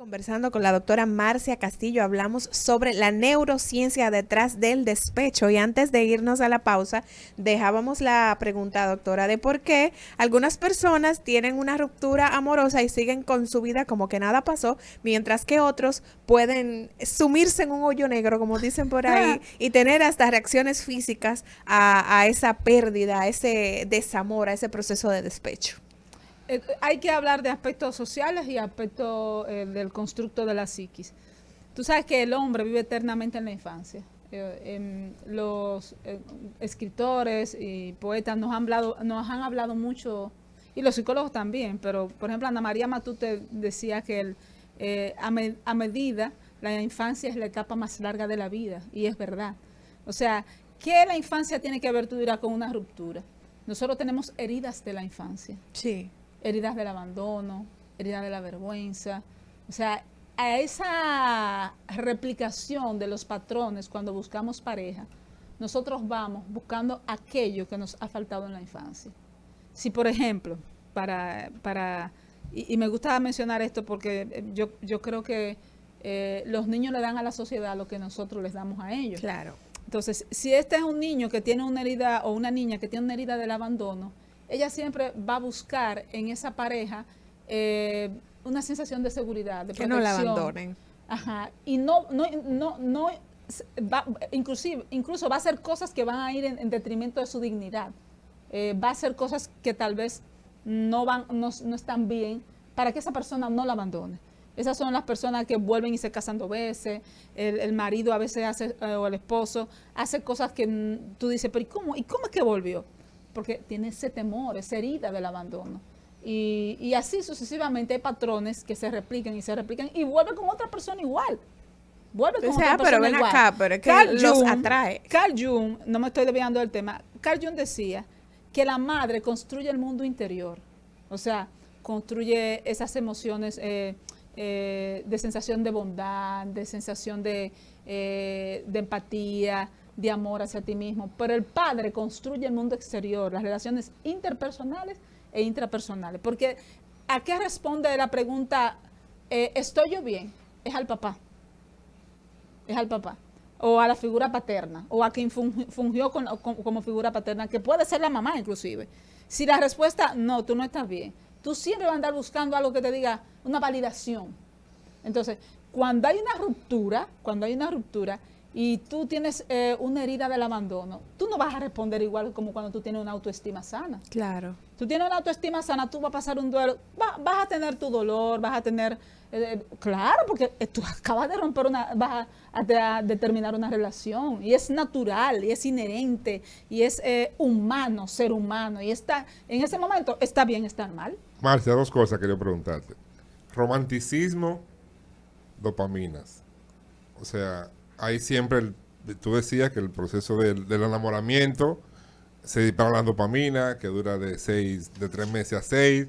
Conversando con la doctora Marcia Castillo, hablamos sobre la neurociencia detrás del despecho y antes de irnos a la pausa, dejábamos la pregunta, doctora, de por qué algunas personas tienen una ruptura amorosa y siguen con su vida como que nada pasó, mientras que otros pueden sumirse en un hoyo negro, como dicen por ahí, y tener hasta reacciones físicas a esa pérdida, a ese desamor, a ese proceso de despecho. Hay que hablar de aspectos sociales y aspectos del constructo de la psiquis. Tú sabes que el hombre vive eternamente en la infancia. Los escritores y poetas nos han hablado mucho, y los psicólogos también, pero por ejemplo Ana María Matute decía que a medida la infancia es la etapa más larga de la vida, y es verdad. O sea, ¿qué la infancia tiene que ver, tú dirás, con una ruptura? Nosotros tenemos heridas de la infancia. Sí. Heridas del abandono, heridas de la vergüenza. O sea, a esa replicación de los patrones cuando buscamos pareja, nosotros vamos buscando aquello que nos ha faltado en la infancia. Si, por ejemplo, y me gusta mencionar esto porque yo creo que los niños le dan a la sociedad lo que nosotros les damos a ellos. Claro. Entonces, si este es un niño que tiene una herida o una niña que tiene una herida del abandono, ella siempre va a buscar en esa pareja una sensación de seguridad, de protección. Que no la abandonen. Ajá. Y incluso va a hacer cosas que van a ir en detrimento de su dignidad. Va a hacer cosas que tal vez no están bien para que esa persona no la abandone. Esas son las personas que vuelven y se casan 2 veces, el marido a veces hace, o el esposo, hace cosas que tú dices, pero ¿y cómo es que volvió? Porque tiene ese temor, esa herida del abandono. Y así sucesivamente hay patrones que se replican y vuelve con otra persona igual. Vuelve con otra persona pero ven igual. acá, pero es que los atrae. Carl Jung, no me estoy desviando del tema, Carl Jung decía que la madre construye el mundo interior. O sea, construye esas emociones de sensación de bondad, de sensación de empatía, de amor hacia ti mismo, pero el padre construye el mundo exterior, las relaciones interpersonales e intrapersonales, porque ¿a qué responde la pregunta ¿estoy yo bien? Es al papá, o a la figura paterna, o a quien fungió como figura paterna, que puede ser la mamá inclusive. Si la respuesta, no, tú no estás bien, tú siempre vas a andar buscando algo que te diga una validación. Entonces, cuando hay una ruptura, y tú tienes una herida del abandono, tú no vas a responder igual como cuando tú tienes una autoestima sana. Claro. Tú tienes una autoestima sana, tú vas a pasar un duelo, vas a tener tu dolor, vas a tener, claro, porque tú acabas de romper vas a terminar una relación, y es natural, y es inherente, y es humano, ser humano, y en ese momento está bien estar mal. Marcia, 2 cosas quería preguntarte. Romanticismo, dopaminas. O sea, hay siempre, tú decías que el proceso del enamoramiento se dispara la dopamina, que dura de 3 meses a 6,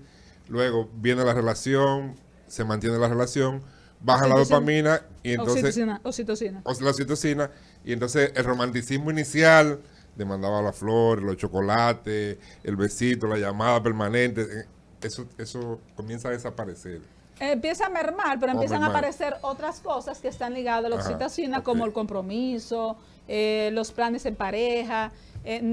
luego viene la relación, se mantiene la relación, baja la dopamina y entonces oxitocina. La oxitocina, y entonces el romanticismo inicial de mandaba la flor, los chocolates, el besito, la llamada permanente, eso comienza a desaparecer. Empieza a mermar, pero empiezan a aparecer otras cosas que están ligadas a la oxitocina, como el compromiso, los planes en pareja,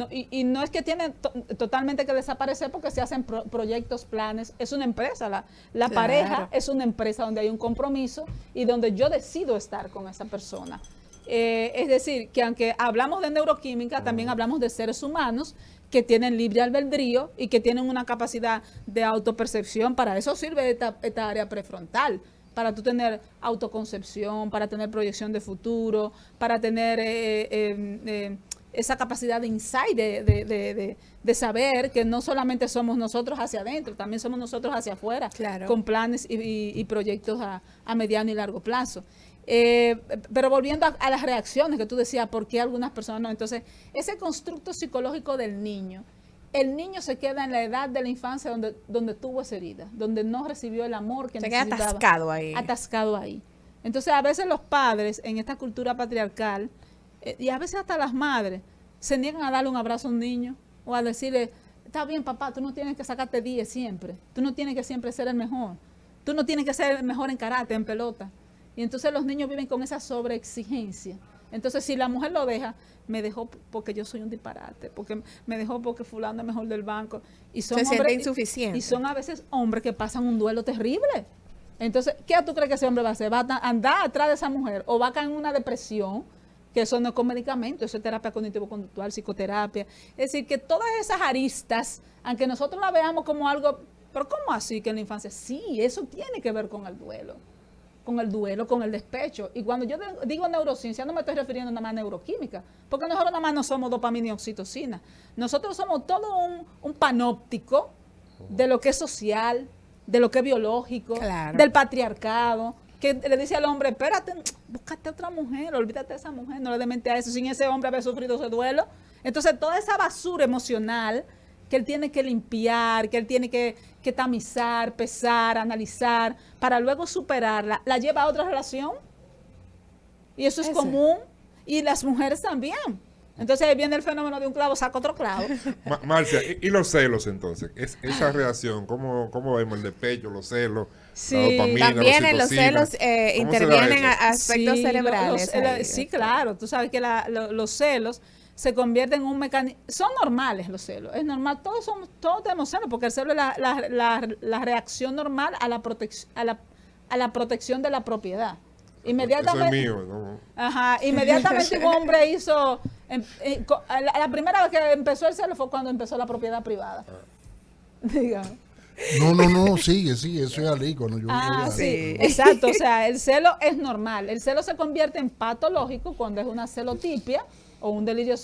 y no es que tienen totalmente que desaparecer porque se hacen proyectos, planes. Es una empresa, la claro. Pareja es una empresa donde hay un compromiso y donde yo decido estar con esa persona. Es decir, que aunque hablamos de neuroquímica, también hablamos de seres humanos que tienen libre albedrío y que tienen una capacidad de autopercepción. Para eso sirve esta área prefrontal, para tú tener autoconcepción, para tener proyección de futuro, para tener esa capacidad de insight, de saber que no solamente somos nosotros hacia adentro, también somos nosotros hacia afuera, claro. Con planes y proyectos a mediano y largo plazo. Pero volviendo a las reacciones que tú decías, ¿por qué algunas personas no? Entonces, ese constructo psicológico del niño, el niño se queda en la edad de la infancia donde tuvo esa herida, donde no recibió el amor que necesitaba. Se queda atascado ahí. Entonces, a veces los padres, en esta cultura patriarcal, y a veces hasta las madres, se niegan a darle un abrazo a un niño, o a decirle, está bien papá, tú no tienes que sacarte 10 siempre, tú no tienes que siempre ser el mejor. tú no tienes que ser el mejor en karate, en pelota. Y entonces los niños viven con esa sobreexigencia. Entonces, si la mujer lo deja, me dejó porque yo soy un disparate, porque me dejó porque fulano es mejor del banco. Y son se siente hombres, insuficiente. y son a veces hombres que pasan un duelo terrible. Entonces, ¿qué tú crees que ese hombre va a hacer? ¿Va a andar atrás de esa mujer o va a caer en una depresión? Que eso no es con medicamentos, eso es terapia cognitivo-conductual, psicoterapia. Es decir, que todas esas aristas, aunque nosotros la veamos como algo, pero ¿cómo así que en la infancia? Sí, eso tiene que ver con el duelo, con el despecho. Y cuando yo digo neurociencia, no me estoy refiriendo nada más a neuroquímica, porque nosotros nada más no somos dopamina y oxitocina. Nosotros somos todo un panóptico de lo que es social, de lo que es biológico, Claro. del patriarcado, que le dice al hombre, espérate, búscate otra mujer, olvídate de esa mujer, no le demente a eso, sin ese hombre haber sufrido ese duelo. Entonces, toda esa basura emocional que él tiene que limpiar, que él tiene que tamizar, pesar, analizar, para luego superarla, la lleva a otra relación. Y eso es común. Y las mujeres también. Entonces ahí viene el fenómeno de un clavo, saca otro clavo. Marcia, ¿y los celos entonces? Esa reacción, ¿cómo vemos el despecho, los celos, Sí. la dopamina, También la en los oxitocina? celos ¿Cómo se da intervienen eso? aspectos Sí, cerebrales. ahí, sí, doctor. claro. Tú sabes que los celos se convierten en un mecanismo. Son normales los celos. Es normal. Todos tenemos celos, porque el celo es la reacción normal a la protección de la propiedad. Inmediatamente. Eso es mío, ¿no? Ajá, inmediatamente un hombre hizo. La primera vez que empezó el celo fue cuando empezó la propiedad privada. Dígame. No, sigue, eso es alí cuando yo Ah, voy a- sí, exacto. O sea, el celo es normal. El celo se convierte en patológico cuando es una celotipia o un delirio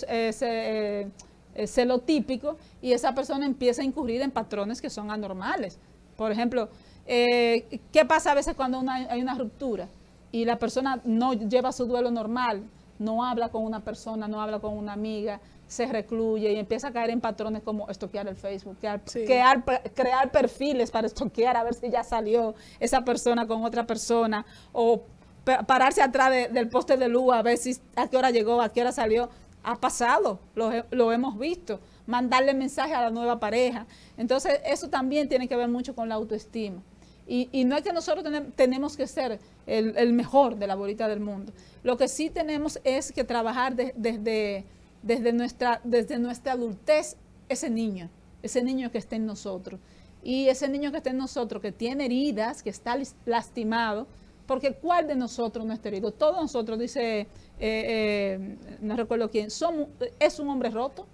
celotípico y esa persona empieza a incurrir en patrones que son anormales. Por ejemplo, ¿qué pasa a veces cuando hay una ruptura y la persona no lleva su duelo normal? No habla con una persona, no habla con una amiga, se recluye y empieza a caer en patrones como estoquear el Facebook, crear perfiles para estoquear a ver si ya salió esa persona con otra persona, o pararse atrás del poste de luz a ver si a qué hora llegó, a qué hora salió. Ha pasado, lo hemos visto. Mandarle mensaje a la nueva pareja. Entonces, eso también tiene que ver mucho con la autoestima. Y no es que nosotros tenemos que ser el mejor de la bolita del mundo. Lo que sí tenemos es que trabajar desde nuestra adultez ese niño que está en nosotros. Y ese niño que está en nosotros, que tiene heridas, que está lastimado, porque ¿cuál de nosotros no está herido? Todos nosotros, dice, no recuerdo quién, es un hombre roto.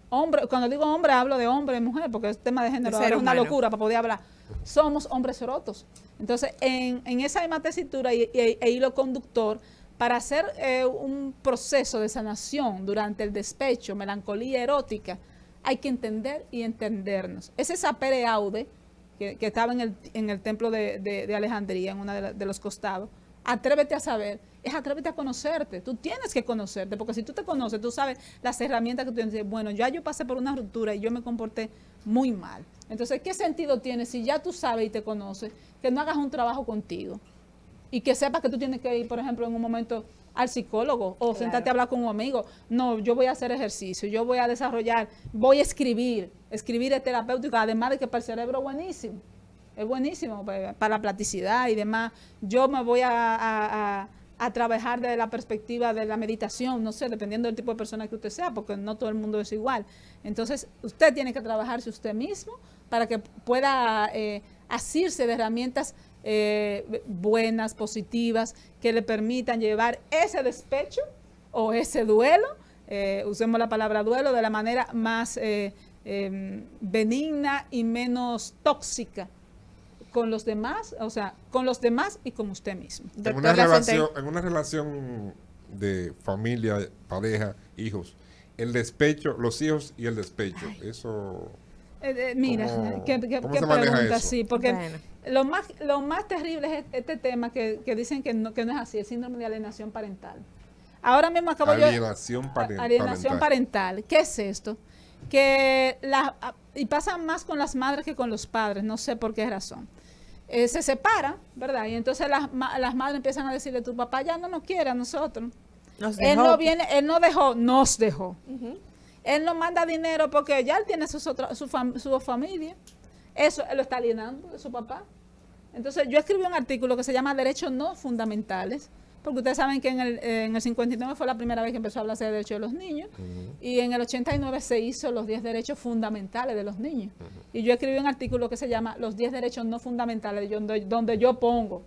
Hombre, cuando digo hombre, hablo de hombre y mujer, porque el tema de género es una locura para poder hablar. Somos hombres rotos. Entonces, en esa misma tesitura e hilo conductor, para hacer un proceso de sanación durante el despecho, melancolía erótica, hay que entender y entendernos. Es esa Pere Aude que estaba en el templo de Alejandría, en uno de los costados. Atrévete a saber, es atrévete a conocerte. Tú tienes que conocerte, porque si tú te conoces, tú sabes las herramientas que tú tienes. Bueno, yo pasé por una ruptura y yo me comporté muy mal. Entonces, ¿qué sentido tiene si ya tú sabes y te conoces, que no hagas un trabajo contigo? Y que sepas que tú tienes que ir, por ejemplo, en un momento al psicólogo o sentarte a hablar con un amigo. No, yo voy a hacer ejercicio, yo voy a desarrollar, voy a escribir. Escribir es terapéutico, además de que para el cerebro es buenísimo. Es buenísimo para la plasticidad y demás. Yo me voy a trabajar desde la perspectiva de la meditación, no sé, dependiendo del tipo de persona que usted sea, porque no todo el mundo es igual. Entonces, usted tiene que trabajarse usted mismo para que pueda asirse de herramientas buenas, positivas, que le permitan llevar ese despecho o ese duelo, usemos la palabra duelo, de la manera más benigna y menos tóxica con los demás, o sea, con los demás y con usted mismo. En una relación de familia, pareja, hijos, el despecho, los hijos y el despecho, eso... Mira, ¿cómo qué se maneja pregunta, eso? sí, porque Bueno. lo más terrible es este tema que dicen que no es así, el síndrome de alienación parental. Ahora mismo acabo Alienación alienación parental. ¿Qué es esto? Y pasa más con las madres que con los padres, no sé por qué razón. Se separan, ¿verdad? Y entonces las madres empiezan a decirle, tu papá ya no nos quiere a nosotros. Él no viene, él no dejó, nos dejó. Él no manda dinero porque ya él tiene su familia. Eso él lo está alienando de su papá. Entonces, yo escribí un artículo que se llama Derechos No Fundamentales, porque ustedes saben que en el 59 fue la primera vez que empezó a hablarse de derechos de los niños, y en el 89 se hizo los 10 derechos fundamentales de los niños. Y yo escribí un artículo que se llama Los 10 derechos no fundamentales, donde yo pongo,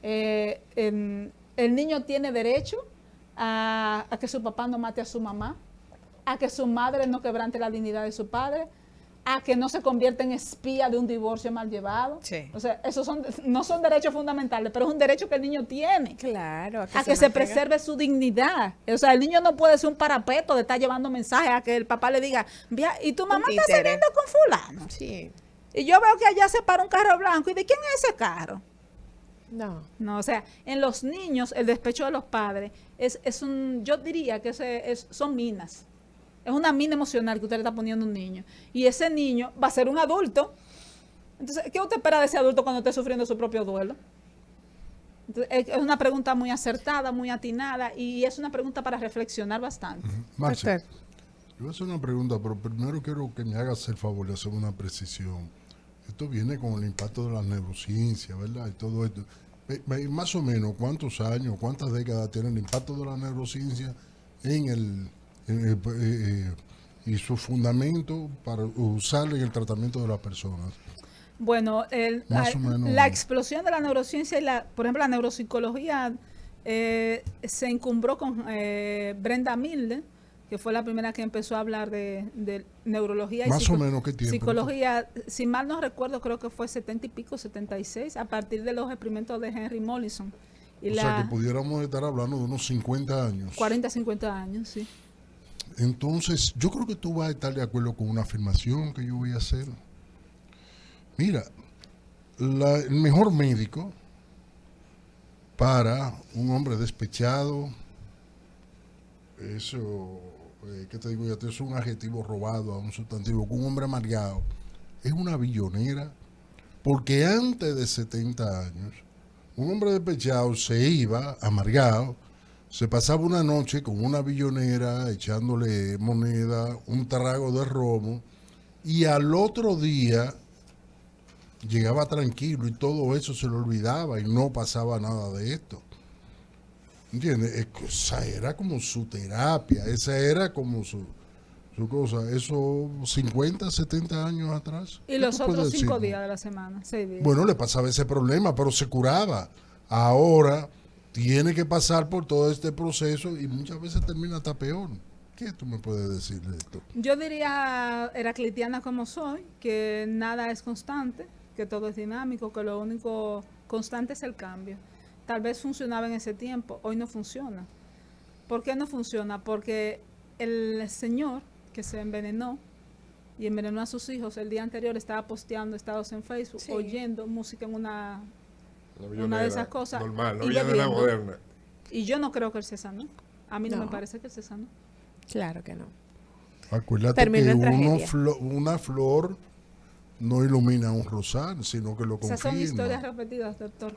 el niño tiene derecho a que su papá no mate a su mamá, a que su madre no quebrante la dignidad de su padre, a que no se convierta en espía de un divorcio mal llevado. Sí. O sea, esos no son derechos fundamentales, pero es un derecho que el niño tiene. Claro. A que se preserve su dignidad. O sea, el niño no puede ser un parapeto de estar llevando mensajes a que el papá le diga, y tu mamá está saliendo con fulano. Sí. Y yo veo que allá se para un carro blanco. ¿Y de quién es ese carro? No. No, o sea, en los niños el despecho de los padres yo diría que son minas. Es una mina emocional que usted le está poniendo a un niño. Y ese niño va a ser un adulto. Entonces, ¿qué usted espera de ese adulto cuando esté sufriendo su propio duelo? Entonces, es una pregunta muy acertada, muy atinada, y es una pregunta para reflexionar bastante. Marcia, yo voy a hacer una pregunta, pero primero quiero que me hagas el favor de hacer una precisión. Esto viene con el impacto de la neurociencia, ¿verdad? Y todo esto. Más o menos, ¿cuántos años, cuántas décadas tiene el impacto de la neurociencia y su fundamento para usarlo en el tratamiento de las personas? Bueno, Más o menos. la explosión de la neurociencia y por ejemplo, la neuropsicología se encumbró con Brenda Milner, que fue la primera que empezó a hablar de neurología y más o menos, ¿qué tiempo? Psicología. Si mal no recuerdo, creo que fue 70 y pico, 76, a partir de los experimentos de Henry Mollison. O sea, que pudiéramos estar hablando de unos 50 años. 40, 50 años, sí. Entonces, yo creo que tú vas a estar de acuerdo con una afirmación que yo voy a hacer. Mira, el mejor médico para un hombre despechado, eso, ¿qué te digo yo? Es un adjetivo robado a un sustantivo, con un hombre amargado, es una billonera, porque antes de 70 años, un hombre despechado se iba amargado, se pasaba una noche con una billonera echándole moneda, un trago de romo, y al otro día llegaba tranquilo y todo eso se le olvidaba y no pasaba nada de esto. ¿Entiendes? Esa era como su terapia, esa era como su cosa, eso 50, 70 años atrás. Y los otros 5 días de la semana, 6 días. Bueno, le pasaba ese problema, pero se curaba. Ahora tiene que pasar por todo este proceso y muchas veces termina hasta peor. ¿Qué tú me puedes decir de esto? Yo diría, heraclitiana como soy, que nada es constante, que todo es dinámico, que lo único constante es el cambio. Tal vez funcionaba en ese tiempo, hoy no funciona. ¿Por qué no funciona? Porque el señor que se envenenó y envenenó a sus hijos el día anterior estaba posteando estados en Facebook, sí, oyendo música en una una de esas cosas. Normal, no y viene de la moderna. Y yo no creo que él se sanó. A mí no me No. parece que él se sanó. Claro que no. Acuérdate Terminó que en tragedia. una flor no ilumina un rosal, sino que lo confirma. Esas son historias repetidas, doctor.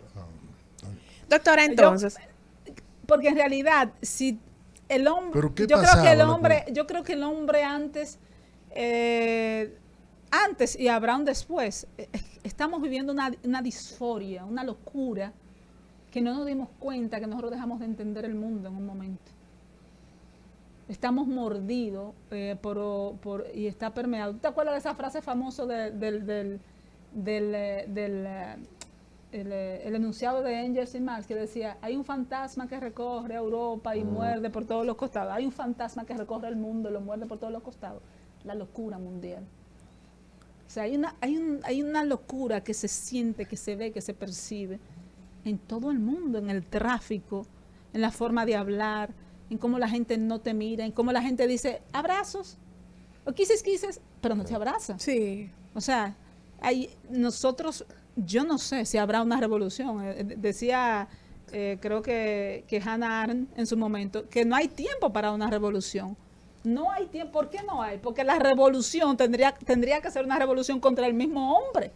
Doctora, entonces, Porque en realidad, si el hombre, ¿Pero qué yo creo pasaba, que el loco? hombre, yo creo que el hombre antes y habrá un después, estamos viviendo una disforia, una locura, que no nos dimos cuenta que nosotros dejamos de entender el mundo en un momento. Estamos mordidos y está permeado. ¿Te acuerdas de esa frase famosa del enunciado de Engels y Marx, que decía, hay un fantasma que recorre Europa y muerde por todos los costados? Hay un fantasma que recorre el mundo y lo muerde por todos los costados. La locura mundial. O sea, hay una locura que se siente, que se ve, que se percibe en todo el mundo, en el tráfico, en la forma de hablar, en cómo la gente no te mira, en cómo la gente dice abrazos o quises, pero no te abraza. sí. O sea, nosotros, yo no sé si habrá una revolución. Decía, creo que Hannah Arendt en su momento, que no hay tiempo para una revolución. No hay tiempo. ¿Por qué no hay? Porque la revolución tendría que ser una revolución contra el mismo hombre.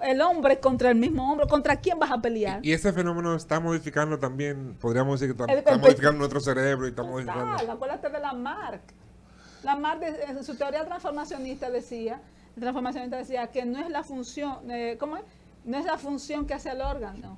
El hombre contra el mismo hombre. ¿Contra quién vas a pelear? Y ese fenómeno está modificando también, podríamos decir que El- está el- modificando nuestro cerebro y está modificando. Total, acuérdate de Lamarck. Lamarck, en su teoría transformacionista decía que no es la función, ¿cómo es? no es la función que hace el órgano.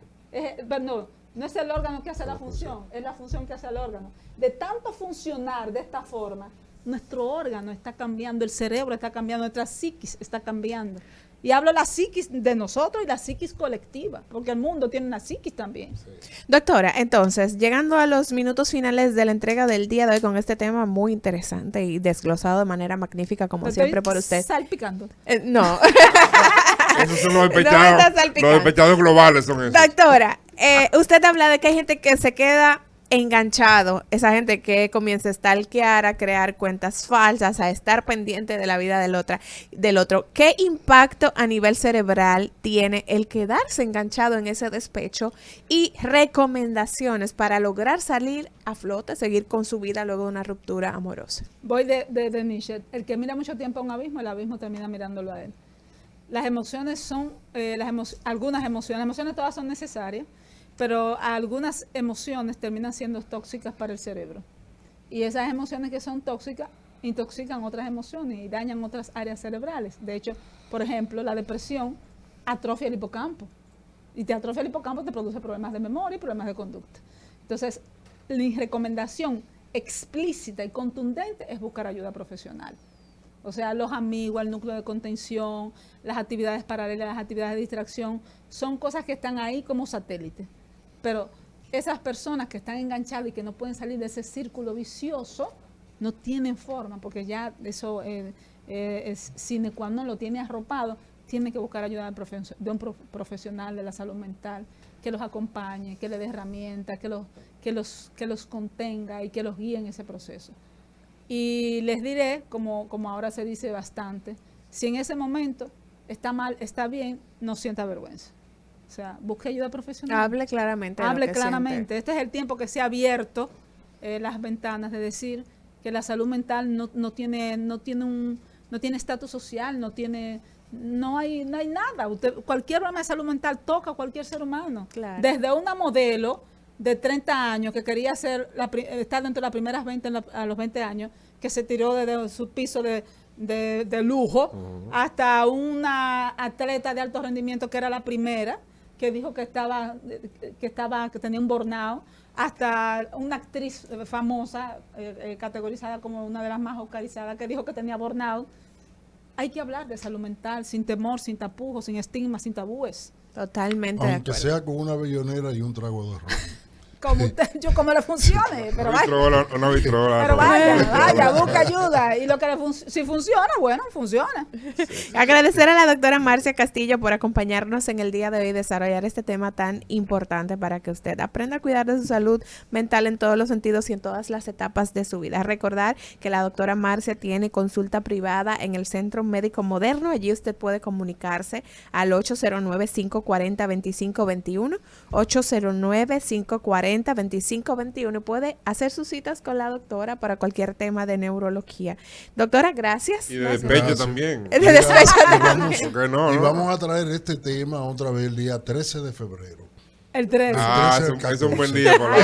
Perdón, no es el órgano que hace la función, es la función que hace el órgano. De tanto funcionar de esta forma, nuestro órgano está cambiando, el cerebro está cambiando, nuestra psiquis está cambiando. Y hablo de la psiquis de nosotros y la psiquis colectiva, porque el mundo tiene una psiquis también. Sí. Doctora, entonces, llegando a los minutos finales de la entrega del día de hoy con este tema muy interesante y desglosado de manera magnífica, como siempre por usted. Salpicando. No. Esos son los despechados globales son esos. Doctora, usted habla de que hay gente que se queda enganchado, esa gente que comienza a stalkear, a crear cuentas falsas, a estar pendiente de la vida del otro. ¿Qué impacto a nivel cerebral tiene el quedarse enganchado en ese despecho y recomendaciones para lograr salir a flote, seguir con su vida luego de una ruptura amorosa? Voy de Nietzsche. El que mira mucho tiempo a un abismo, el abismo termina mirándolo a él. Las emociones son, algunas emociones todas son necesarias, pero algunas emociones terminan siendo tóxicas para el cerebro. Y esas emociones que son tóxicas intoxican otras emociones y dañan otras áreas cerebrales. De hecho, por ejemplo, la depresión atrofia el hipocampo. Y te atrofia el hipocampo, te produce problemas de memoria y problemas de conducta. Entonces, mi recomendación explícita y contundente es buscar ayuda profesional. O sea, los amigos, el núcleo de contención, las actividades paralelas, las actividades de distracción, son cosas que están ahí como satélites. Pero esas personas que están enganchadas y que no pueden salir de ese círculo vicioso, no tienen forma, porque ya eso es sine qua non, lo tiene arropado, tiene que buscar ayuda de un profesional de la salud mental, que los acompañe, que les dé herramientas, que los contenga y que los guíe en ese proceso. Y les diré, como ahora se dice bastante, si en ese momento está mal, está bien, no sienta vergüenza. O sea, busque ayuda profesional. Hable claramente. Hable claramente. Este es el tiempo que se ha abierto las ventanas de decir que la salud mental no tiene estatus social, no hay nada. Cualquier problema de salud mental toca a cualquier ser humano. Claro. Desde una modelo de 30 años que quería estar dentro de las primeras 20 a los 20 años, que se tiró de su piso de lujo, hasta una atleta de alto rendimiento que era la primera, que dijo que tenía un burnout, hasta una actriz famosa, categorizada como una de las más oscarizadas, que dijo que tenía burnout. Hay que hablar de salud mental sin temor, sin tapujos, sin estigmas, sin tabúes. Totalmente. Aunque sea con una bellonera y un trago de ron. Como usted, como le funcione, pero una vitrola, pero vaya, busca ayuda. Y lo que si funciona, bueno, funciona. Sí. Agradecer a la doctora Marcia Castillo por acompañarnos en el día de hoy y desarrollar este tema tan importante para que usted aprenda a cuidar de su salud mental en todos los sentidos y en todas las etapas de su vida. Recordar que la doctora Marcia tiene consulta privada en el Centro Médico Moderno. Allí usted puede comunicarse al 809-540-2521, 809-540-2521. Puede hacer sus citas con la doctora para cualquier tema de neurología. Doctora, gracias. Y de despecho también. De despecho también. Y vamos a traer este tema otra vez el día 13 de febrero. El 13. Es un buen día para